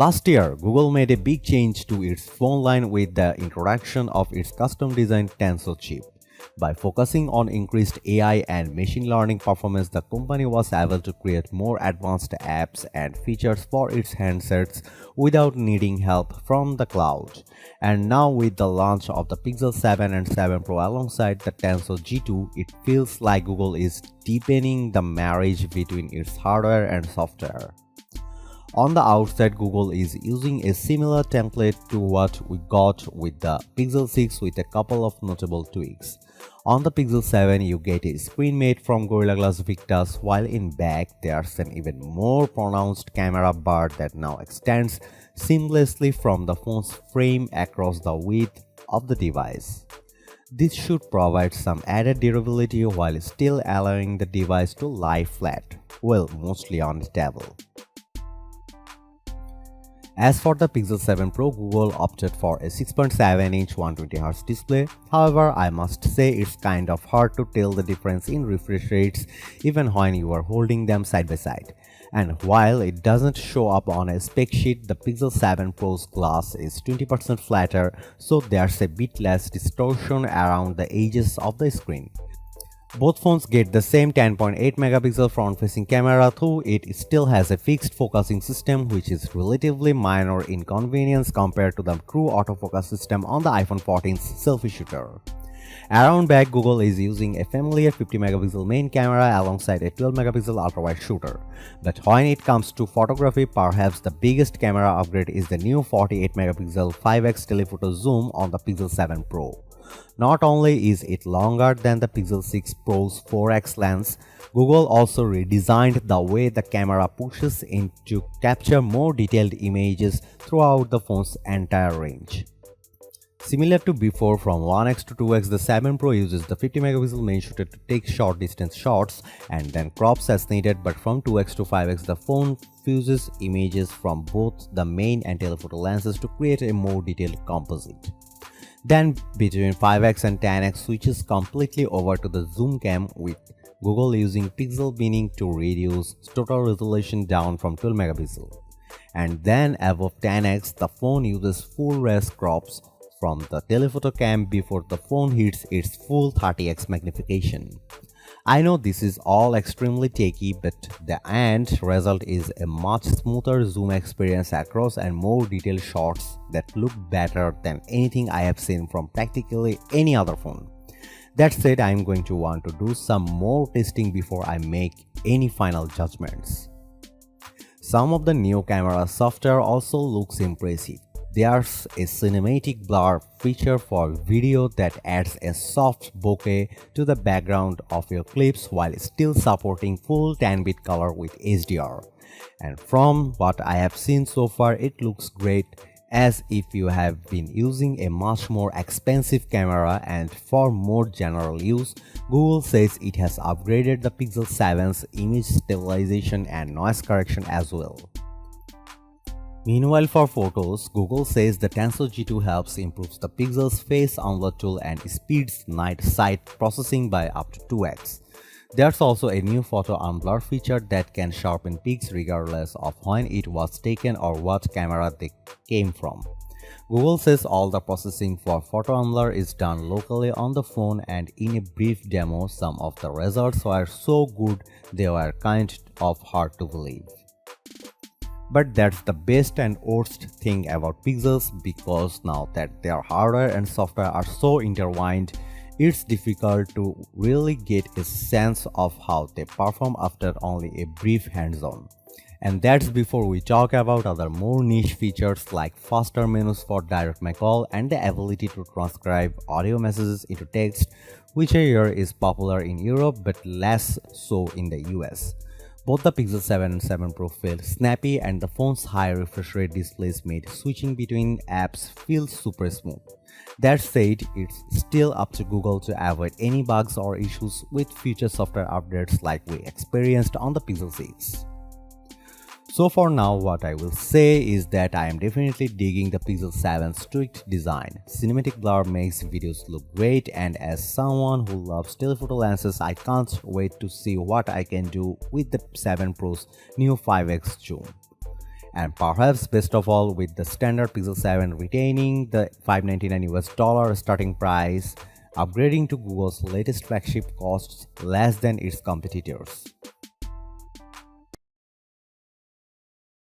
Last year, Google made a big change to its phone line with the introduction of its custom-designed Tensor chip. By focusing on increased AI and machine learning performance, the company was able to create more advanced apps and features for its handsets without needing help from the cloud. And now with the launch of the Pixel 7 and 7 Pro alongside the Tensor G2, it feels like Google is deepening the marriage between its hardware and software. On the outside, Google is using a similar template to what we got with the Pixel 6 with a couple of notable tweaks. On the Pixel 7, you get a screen made from Gorilla Glass Victus, while in back there's an even more pronounced camera bar that now extends seamlessly from the phone's frame across the width of the device. This should provide some added durability while still allowing the device to lie flat, well, mostly on the table. As for the Pixel 7 Pro, Google opted for a 6.7-inch 120Hz display. However, I must say it's kind of hard to tell the difference in refresh rates even when you are holding them side by side. And while it doesn't show up on a spec sheet, the Pixel 7 Pro's glass is 20% flatter, so there's a bit less distortion around the edges of the screen. Both phones get the same 10.8 megapixel front-facing camera, though it still has a fixed focusing system, which is relatively minor inconvenience compared to the true autofocus system on the iPhone 14's selfie shooter. Around back, Google is using a familiar 50 megapixel main camera alongside a 12 megapixel ultra-wide shooter. But when it comes to photography, perhaps the biggest camera upgrade is the new 48 megapixel 5x telephoto zoom on the Pixel 7 Pro. Not only is it longer than the Pixel 6 Pro's 4x lens, Google also redesigned the way the camera pushes in to capture more detailed images throughout the phone's entire range. Similar to before, from 1x to 2x, the 7 Pro uses the 50 megapixel main shooter to take short distance shots and then crops as needed, but from 2x to 5x, the phone fuses images from both the main and telephoto lenses to create a more detailed composite. Then between 5x and 10x switches completely over to the zoom cam, with Google using pixel binning to reduce total resolution down from 12 megapixel. And then above 10x, the phone uses full res crops from the telephoto cam before the phone hits its full 30x magnification. I know this is all extremely techy, but the end result is a much smoother zoom experience across and more detailed shots that look better than anything I have seen from practically any other phone. That said, I am going to want to do some more testing before I make any final judgments. Some of the new camera software also looks impressive. There's a cinematic blur feature for video that adds a soft bokeh to the background of your clips while still supporting full 10-bit color with HDR. And from what I have seen so far, it looks great, as if you have been using a much more expensive camera. And for more general use, Google says it has upgraded the Pixel 7's image stabilization and noise correction as well. Meanwhile, for photos, Google says the Tensor G2 helps improve the Pixel's face unlock tool and speeds night sight processing by up to 2x. There's also a new photo unblur feature that can sharpen pics regardless of when it was taken or what camera they came from. Google says all the processing for photo unblur is done locally on the phone, and in a brief demo, some of the results were so good they were kind of hard to believe. But that's the best and worst thing about Pixels, because now that their hardware and software are so intertwined, it's difficult to really get a sense of how they perform after only a brief hands-on. And that's before we talk about other more niche features like faster menus for direct my call and the ability to transcribe audio messages into text, which I hear is popular in Europe but less so in the US. Both the Pixel 7 and 7 Pro felt snappy, and the phone's high refresh rate displays made switching between apps feel super smooth. That said, it's still up to Google to avoid any bugs or issues with future software updates like we experienced on the Pixel 6. So for now, what I will say is that I am definitely digging the Pixel 7's tweaked design. Cinematic blur makes videos look great, and as someone who loves telephoto lenses, I can't wait to see what I can do with the 7 Pro's new 5x zoom. And perhaps best of all, with the standard Pixel 7 retaining the $599 starting price, upgrading to Google's latest flagship costs less than its competitors.